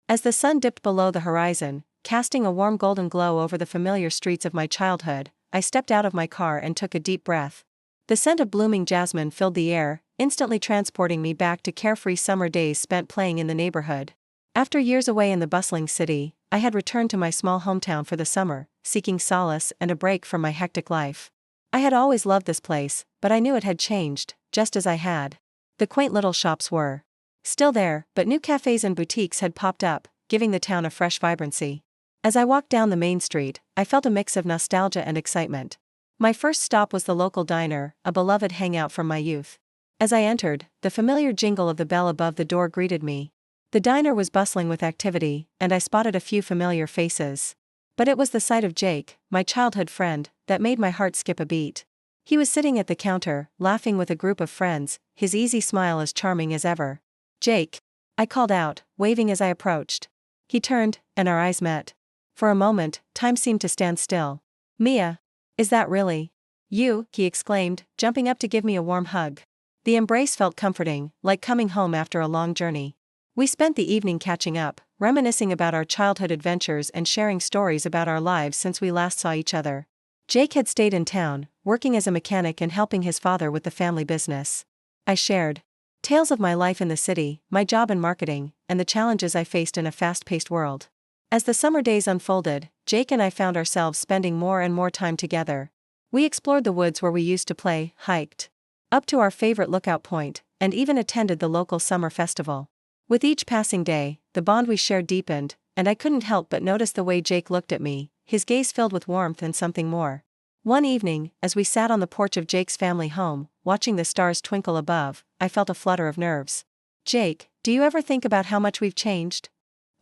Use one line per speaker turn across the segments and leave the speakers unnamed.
As the sun dipped below the horizon, casting a warm golden glow over the familiar streets of my childhood, I stepped out of my car and took a deep breath. The scent of blooming jasmine filled the air, instantly transporting me back to carefree summer days spent playing in the neighborhood. After years away in the bustling city, I had returned to my small hometown for the summer, seeking solace and a break from my hectic life. I had always loved this place, but I knew it had changed, just as I had. The quaint little shops were still there, but new cafes and boutiques had popped up, giving the town a fresh vibrancy. As I walked down the main street, I felt a mix of nostalgia and excitement. My first stop was the local diner, a beloved hangout from my youth. As I entered, the familiar jingle of the bell above the door greeted me. The diner was bustling with activity, and I spotted a few familiar faces. But it was the sight of Jake, my childhood friend, that made my heart skip a beat. He was sitting at the counter, laughing with a group of friends, his easy smile as charming as ever. "Jake," I called out, waving as I approached. He turned, and our eyes met. For a moment, time seemed to stand still. "Mia, is that really you?" he exclaimed, jumping up to give me a warm hug. The embrace felt comforting, like coming home after a long journey. We spent the evening catching up, reminiscing about our childhood adventures and sharing stories about our lives since we last saw each other. Jake had stayed in town, working as a mechanic and helping his father with the family business. I shared tales of my life in the city, my job in marketing, and the challenges I faced in a fast-paced world. As the summer days unfolded, Jake and I found ourselves spending more and more time together. We explored the woods where we used to play, hiked up to our favorite lookout point, and even attended the local summer festival. With each passing day, the bond we shared deepened, and I couldn't help but notice the way Jake looked at me, his gaze filled with warmth and something more. One evening, as we sat on the porch of Jake's family home, watching the stars twinkle above, I felt a flutter of nerves. "Jake, do you ever think about how much we've changed?"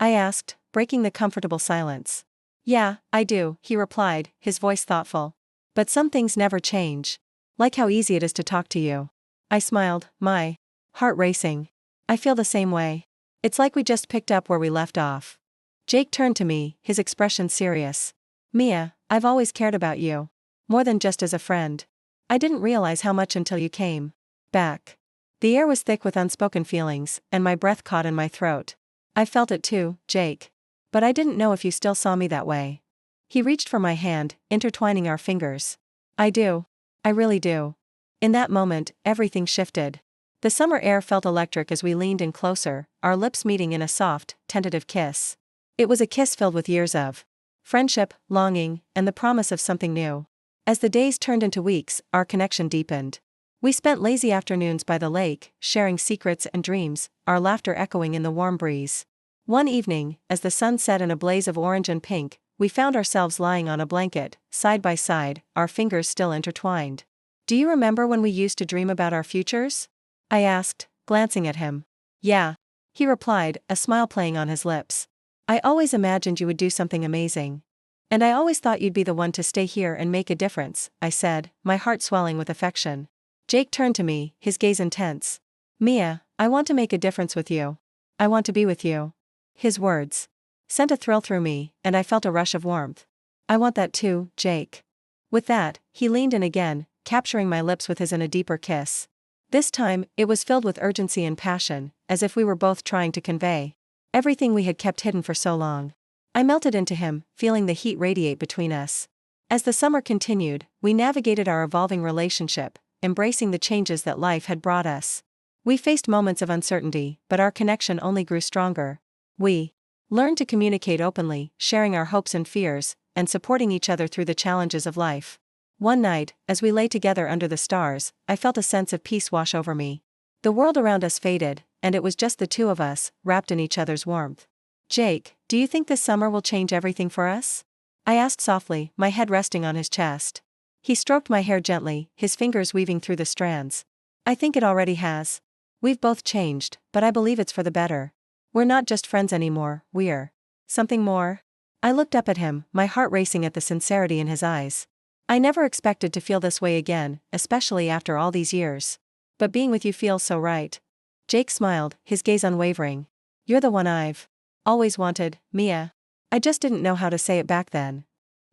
I asked, breaking the comfortable silence. "Yeah, I do," he replied, his voice thoughtful. "But some things never change. Like how easy it is to talk to you." I smiled, my heart racing. "I feel the same way. It's like we just picked up where we left off." Jake turned to me, his expression serious. "Mia, I've always cared about you. More than just as a friend. I didn't realize how much until you came back." The air was thick with unspoken feelings, and my breath caught in my throat. "I felt it too, Jake. But I didn't know if you still saw me that way." He reached for my hand, intertwining our fingers. "I do. I really do." In that moment, everything shifted. The summer air felt electric as we leaned in closer, our lips meeting in a soft, tentative kiss. It was a kiss filled with years of friendship, longing, and the promise of something new. As the days turned into weeks, our connection deepened. We spent lazy afternoons by the lake, sharing secrets and dreams, our laughter echoing in the warm breeze. One evening, as the sun set in a blaze of orange and pink, we found ourselves lying on a blanket, side by side, our fingers still intertwined. "Do you remember when we used to dream about our futures?" I asked, glancing at him. "Yeah," he replied, a smile playing on his lips. "I always imagined you would do something amazing. And I always thought you'd be the one to stay here and make a difference," I said, my heart swelling with affection. Jake turned to me, his gaze intense. "Mia, I want to make a difference with you. I want to be with you." His words sent a thrill through me, and I felt a rush of warmth. "I want that too, Jake." With that, he leaned in again, capturing my lips with his in a deeper kiss. This time, it was filled with urgency and passion, as if we were both trying to convey everything we had kept hidden for so long. I melted into him, feeling the heat radiate between us. As the summer continued, we navigated our evolving relationship, embracing the changes that life had brought us. We faced moments of uncertainty, but our connection only grew stronger. We learned to communicate openly, sharing our hopes and fears, and supporting each other through the challenges of life. One night, as we lay together under the stars, I felt a sense of peace wash over me. The world around us faded, and it was just the two of us, wrapped in each other's warmth. "Jake, do you think this summer will change everything for us?" I asked softly, my head resting on his chest. He stroked my hair gently, his fingers weaving through the strands. "I think it already has. We've both changed, but I believe it's for the better. We're not just friends anymore, we're something more." I looked up at him, my heart racing at the sincerity in his eyes. I never expected to feel this way again, especially after all these years. "But being with you feels so right." Jake smiled, his gaze unwavering. "You're the one I've always wanted, Mia." I just didn't know how to say it back then.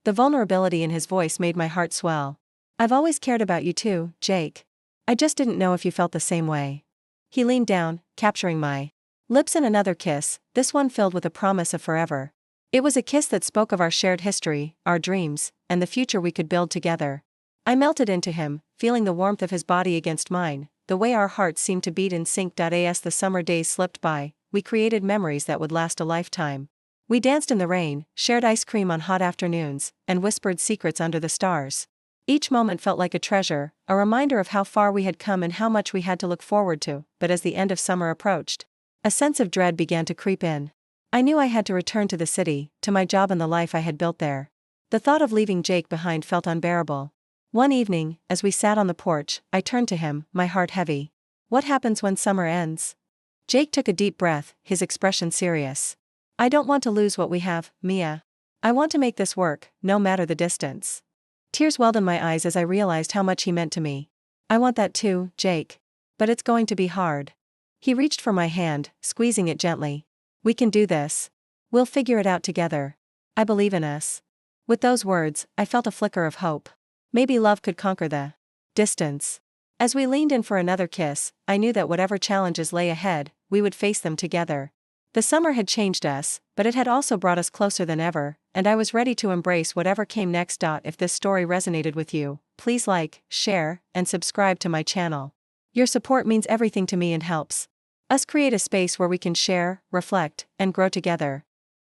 The vulnerability in his voice made my heart swell. "I've always cared about you too, Jake. I just didn't know if you felt the same way." He leaned down, capturing my Lips and another kiss, this one filled with a promise of forever. It was a kiss that spoke of our shared history, our dreams, and the future we could build together. I melted into him, feeling the warmth of his body against mine, the way our hearts seemed to beat in sync. As the summer days slipped by, we created memories that would last a lifetime. We danced in the rain, shared ice cream on hot afternoons, and whispered secrets under the stars. Each moment felt like a treasure, a reminder of how far we had come and how much we had to look forward to. But as the end of summer approached, a sense of dread began to creep in. I knew I had to return to the city, to my job and the life I had built there. The thought of leaving Jake behind felt unbearable. One evening, as we sat on the porch, I turned to him, my heart heavy. "What happens when summer ends?" Jake took a deep breath, his expression serious. "I don't want to lose what we have, Mia. I want to make this work, no matter the distance." Tears welled in my eyes as I realized how much he meant to me. "I want that too, Jake. But it's going to be hard." He reached for my hand, squeezing it gently. "We can do this. We'll figure it out together. I believe in us." With those words, I felt a flicker of hope. Maybe love could conquer the distance. As we leaned in for another kiss, I knew that whatever challenges lay ahead, we would face them together. The summer had changed us, but it had also brought us closer than ever, and I was ready to embrace whatever came next. If this story resonated with you, please like, share, and subscribe to my channel. Your support means everything to me and helps us create a space where we can share, reflect, and grow together.